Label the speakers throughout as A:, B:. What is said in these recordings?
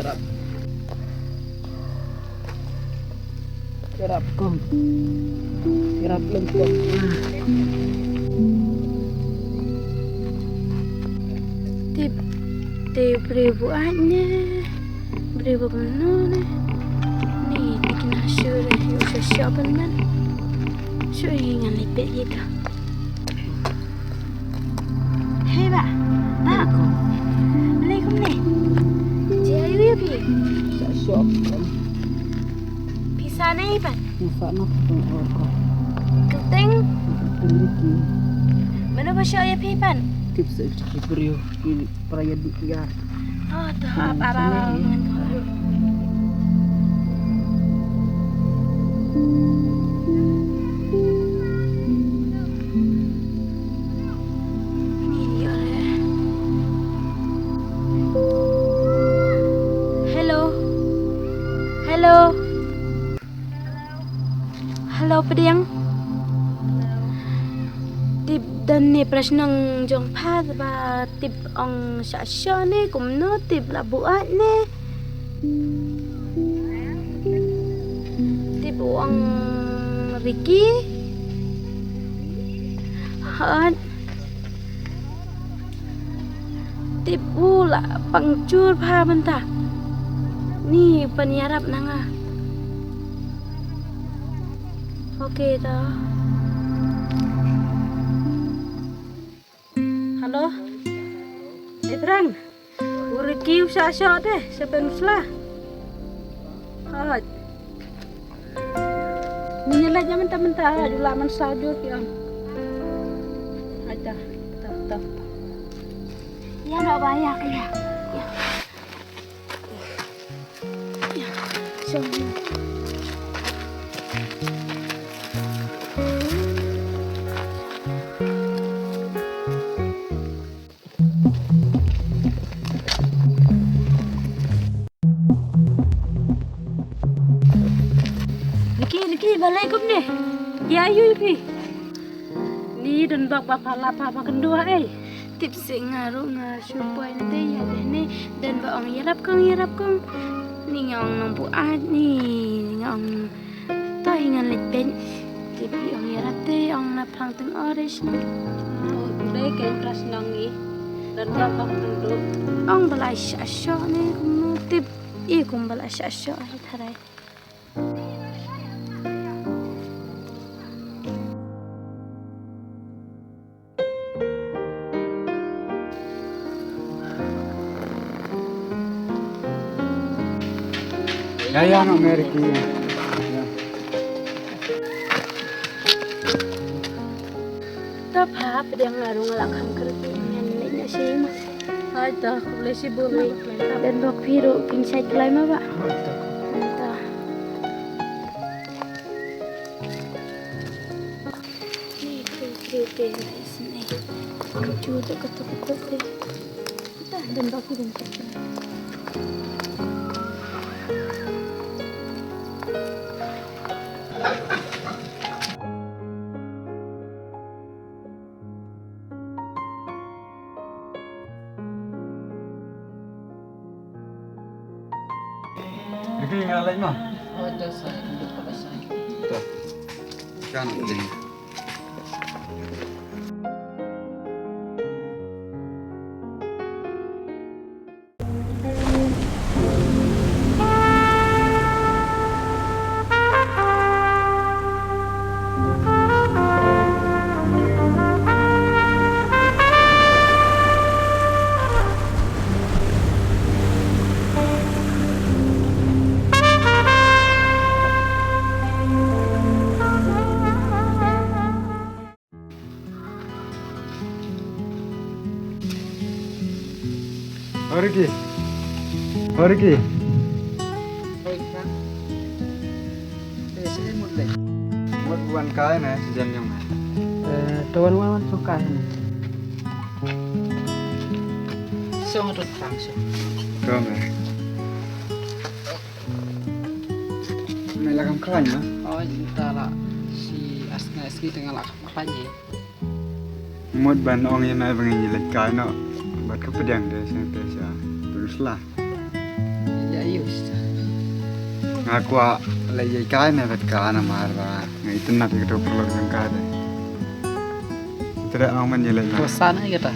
A: Yarap. Yarap kong. Yarap lang kong.
B: Beribu aja, beribu mana ni bikin hasil yang usah benar, so ingin lipet gitu. Hei pak, aku, Assalamualaikum ni. Jaya ya pi.
A: Syok.
B: Pisah ni pak.
A: Bisa nak tengok kau.
B: Keteng.
A: Tinggi.
B: Mana pasal ya pi pan?
A: Tips beriu di perayaan dia.
B: Oh, tu apa? Hello, Pediang. Tip dan ni prasnang jong pad ba tip ang sasya ni kumno tip la buat ni. Tip ang Ricky. Han. Tip la pangcur pa benta. Ni peniarap nanga. Okey dah. Halo. Ibrang. Uriki usah deh, sebenuslah. Hai. Minyalah jangan mentah-mentah, jula man saudur ya. Ada. Tahu. Ya nak bayar ya. Ya. Semua. Riki balai kum ni. Dia ayu pi. Ni dan bak pala papa kendua Tip sing ngaru supaya nanti ya deh ni dan ba ang yarap kong. Ni ngong nampu ni ngong ta hingan lepet. Tip ang yarap te ang napang teng orange ni.
A: Dai kan prasnang ni. Dan bak tentu.
B: Ang balai syasya ni kum tip kum balai syasya tharai.
C: Ya, nak Amerika.
B: Tapi Pediang ngaru ngelakam kerja yang lainnya sih mas.
A: Hai dah, boleh si boleh.
B: Dan bak biru pingsai kelai mah pak. Entah. Ni kriuk sini. Cuci ketuk deh. Dah dan bak biru.
C: Riki ngalai mah.
A: Oh, dah saya duduk pada saya.
C: Tuh. Kan ini. Riki.
A: Baik kan. Saya mulai.
C: Buat buan kaya na sejan yang mana?
A: Tuan suka ni. Sangat langsung.
C: Kami. Melakam kaya.
A: Oh, entahlah si Asna tengah lakap apanya.
C: Mut ban ong yang naik pengen jilat kaya no. Buat kepediang deh, saya teruslah.
D: Ya yus.
C: Ngaku lagi kai me vet kana marwa. Ngai tenat itu perlu yang kada. Tidak ang menjelek.
D: Kosan aja kita.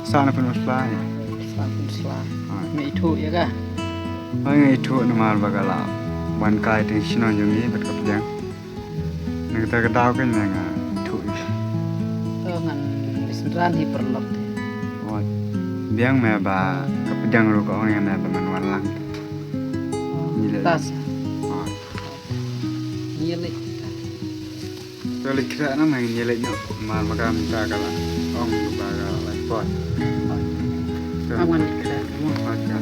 C: Sana pun masalah.
D: Sampun selah. Me itu ya kah?
C: Ngai itu nama bagala. Wan kai ting sinon yang ni bet kapjang. Ngai kita kedau kan ngai itu.
D: Ngan disenran hiperlok.
C: Oh, biang me ba kapjang ru ko yang me ba man lang.
D: Tas. Nyelek.
C: Kalau kira nama yang nyeleknya mal makam tak kalah. Ong bagala lapor.
D: Aman dikira.
C: Aja.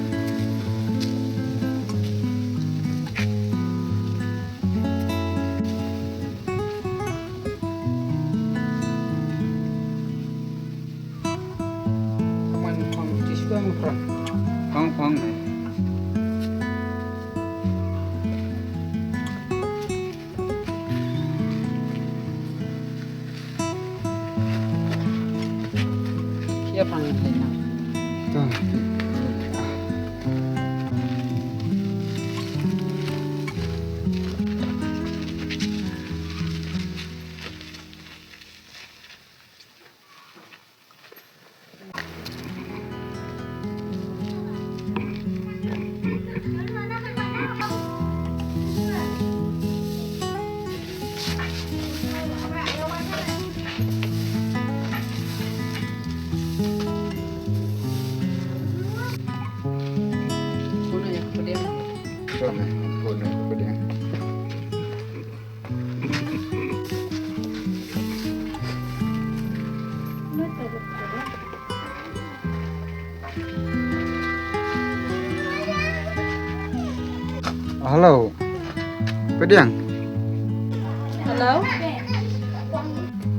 D: Aman kong tisbang pro.
C: Pong ni.
D: Kia panggil lena.
C: Tuh.
D: Kuna ya kemudian.
C: Tuh ni. Pun aku dia. Halo. Pediang.
A: Hello?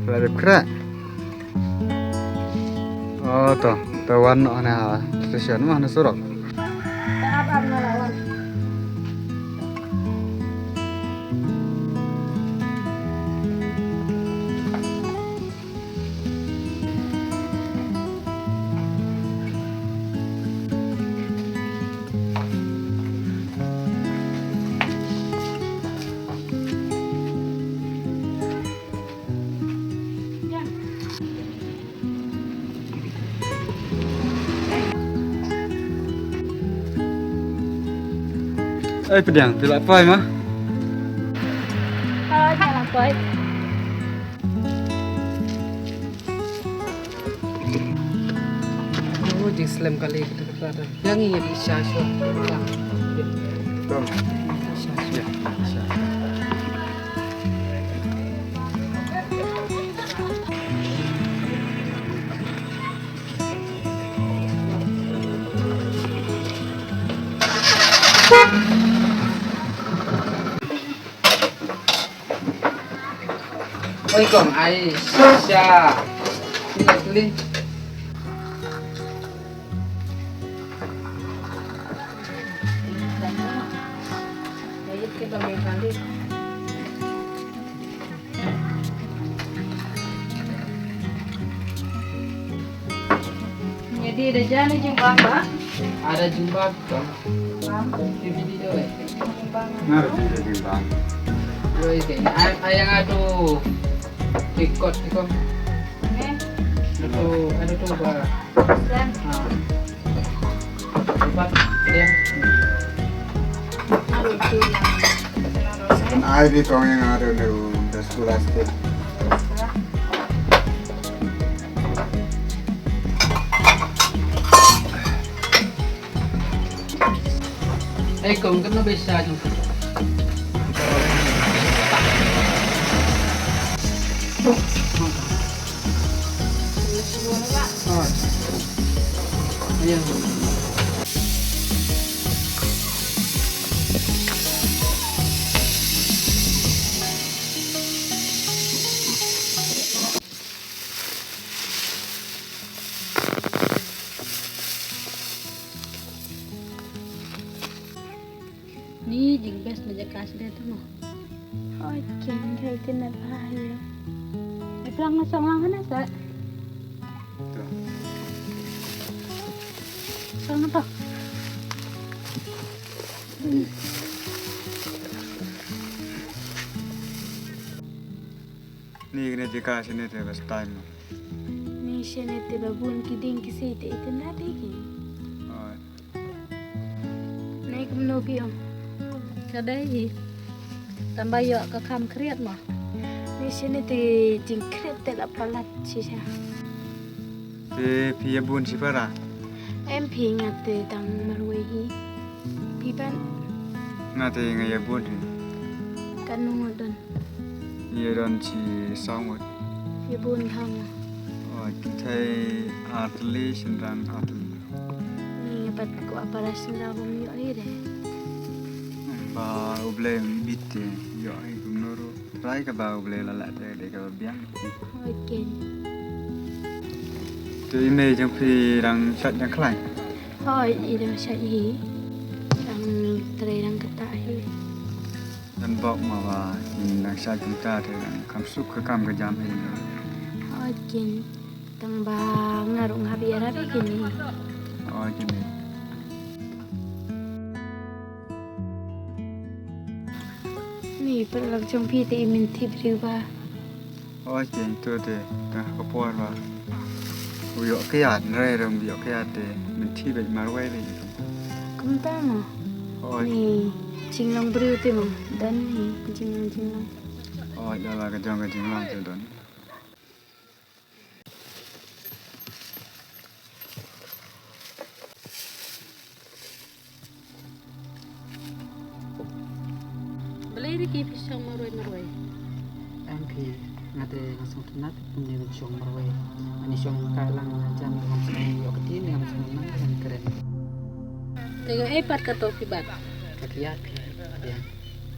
C: Ada kira. Oh toh, tawan ana stesen mana surok.
A: Apa ngelawan?
C: Pediang, tidak apa mah?
A: Thôi, nhà làm quậy.
D: Oh, di slam kali kita berada. Yang ini di syaswa.
C: Tuh.
D: Oi kong Aisyah. Ini
A: Bayad kita may kali. Jadi ada jalan jumpa mbak.
D: ada jumpa kong. Di video eh.
C: Nggak jadi bang.
D: Oi kayaknya ayang aduh. Ikut kong. Aduh tuh ba. Cepat dia.
C: Ai di tong yang ada di sekolah itu.
D: Kong kan bisa jumpa. Ayan.
A: Ni jing best na jakas dia tu noh.
B: Oi, kini kayak tina bahaya.
A: Perang masang langan asa.
B: Sana toh.
C: Ni kena jika sini tu best time.
B: Ni sini te babun kiding kisi te itu nade ki.
C: Oh,
B: Naik menopi om.
A: Kadai tambah yo ke kam kriat mah.
B: Ni sini te jingkret te la palat sisa.
C: te pia bun si para.
B: Em phi ngat te tang marwe hi. Pi ban
C: Ngate ngaya bun ni.
B: kanu don.
C: Ye don si song mot.
B: Pi bun hang.
C: Oh, thai atli sindran atli.
B: Ni ngapat ko para sindra bum yo ire.
C: Ba uble bitte yo ai gumnoro. Try ka ba uble la la de ka biang.
B: Hoi ken.
C: Te ime jang phi rang chat jang khlai.
B: Hoi ide sa hi. Tang tre rang kata hi.
C: Dan bok ma ba in rang chat kita te rang kam suk ka kam ka jam hi.
B: Hoi ken. Tang ba ngarung habi arabi kini.
C: Oh, jini.
B: Ni perlang trong phi te min thip riu ba.
C: Oh, jini tu te ka ka por ba. Uyo ke ya re ram yo ke ya te min thi be mar wai le.
B: Kum ta mo.
C: Oh,
B: Ni jinglong briu te mo. Dan ni jinglong.
C: oh, ya la ka jong ka jing lang te don.
A: Beli di ki pisang marwai.
D: Em thì ngate langsung tenat punya siong marwai. Ani siong kailang jam langsung yo ketin yang langsung nang keren.
A: Tega epat ka to pibat.
D: Kakiat dia.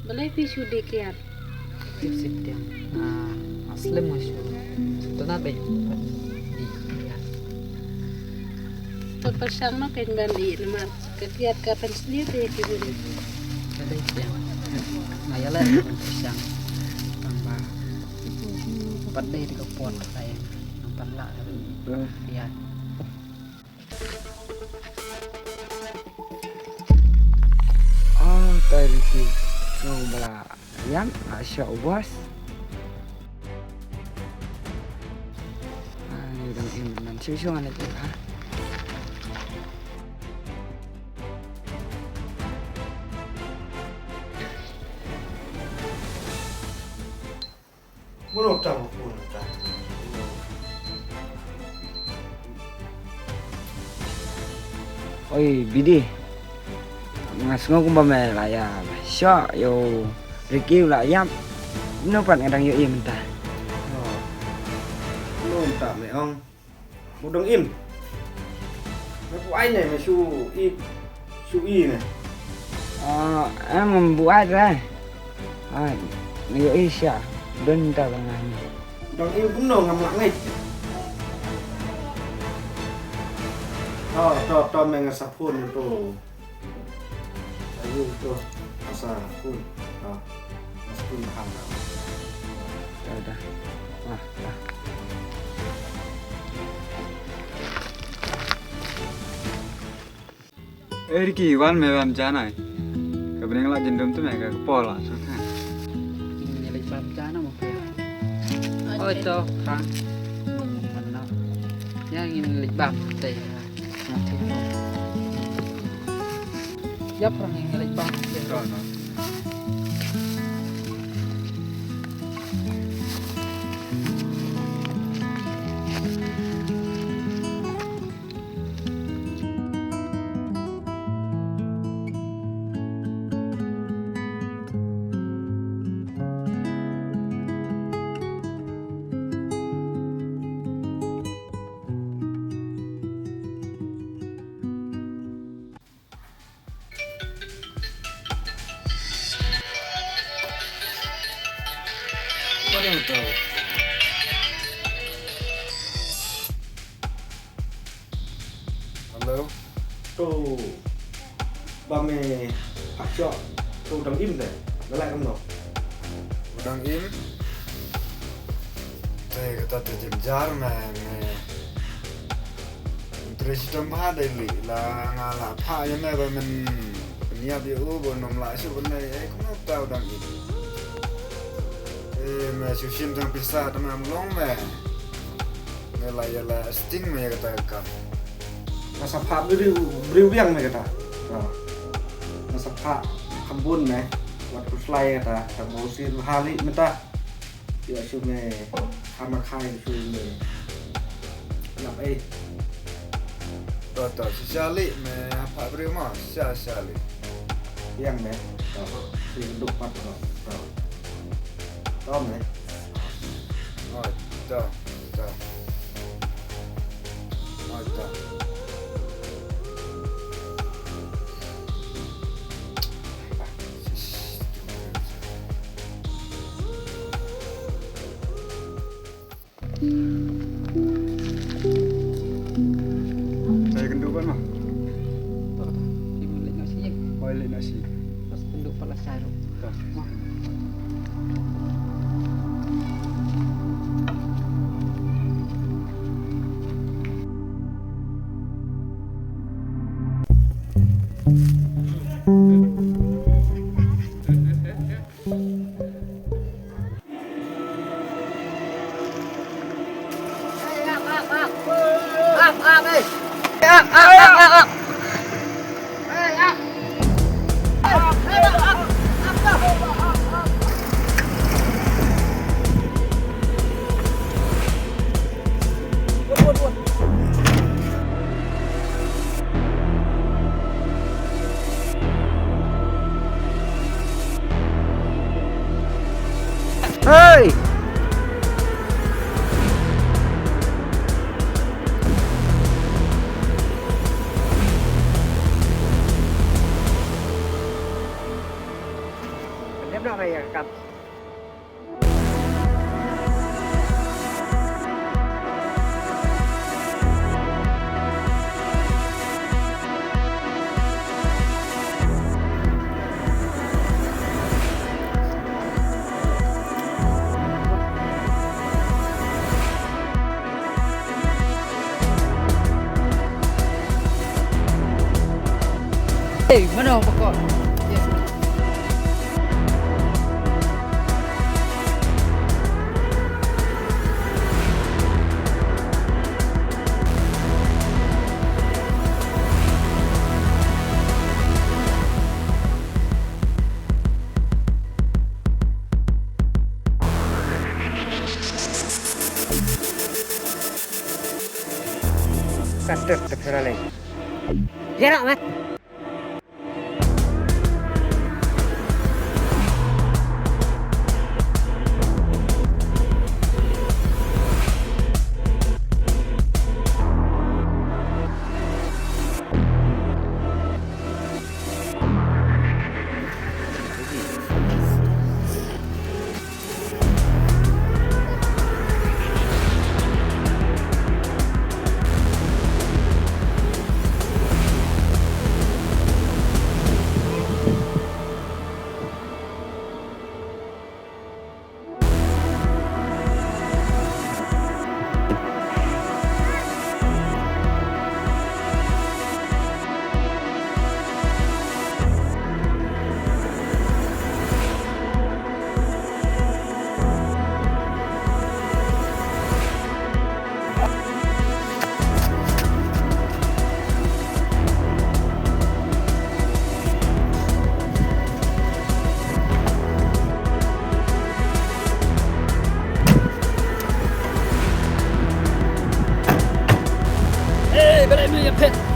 A: Beli pi sudi kiat.
D: Sip dia. Aslim masuk. Tenat be. Di ya.
A: Pagpasang no kain bali naman. Kakiat kapan sendiri ki buli.
D: Kada dia. Ngayalah pisang. Tambah. Pandai di kepon saya. Nampak lah. Ya.
E: Oh, tadi ki bala yang asya ubas. Ini dan ini dan susu ada tu lah.
F: Menurut kamu pun tak.
E: Oi, bidi. Ngasngo kumba me la ya. Sya yo review la yam. Nó pan ngadang yo im ta.
F: Menurut tak me ong. Mudong im. Aku ai này mà su i này.
E: Em buat ra. Yo isya. Don ta bangan.
F: Mudong im cũng nong ngam lặng ngay. To me ngasapun to. Ayo to. Asa pun. Masapun hang.
E: Dah. Wah, dah.
C: Erki wan me wan janai. Ka bring la jendum tu me ka pola so tha.
D: Ini lagi bab jana mau pe. Oh itu kan. Mana? Yang ini lagi bab teh. Nanti. Ya perang ini lagi bab.
F: Hello. To ba me akso to dong im deh. Lại không nọ.
C: Udang im. Te kata te jam jar man. Terus tambah ada li la ngala pha ya me ba men niat dia nom lah sebenarnya aku tahu dang ini me susim tang pisah tamam long me ngelaya sting me katakan masa pak beri yang me kata masa pak kebun me buat kuslai kata kamu sih hari minta dia cuma sama kai cuma nak Toto, sisali me apa beri mah sisali yang me si duk pat Tom me oh to saya kendupan mah
D: Dimulai nasi yang
C: oil nasi
D: pas penduk pala sarung.
E: Hei. Em đâu này cặp
D: Mana pokok?
E: Cắt được ra này. Dạ rồi.
D: Hey, berani ya pet.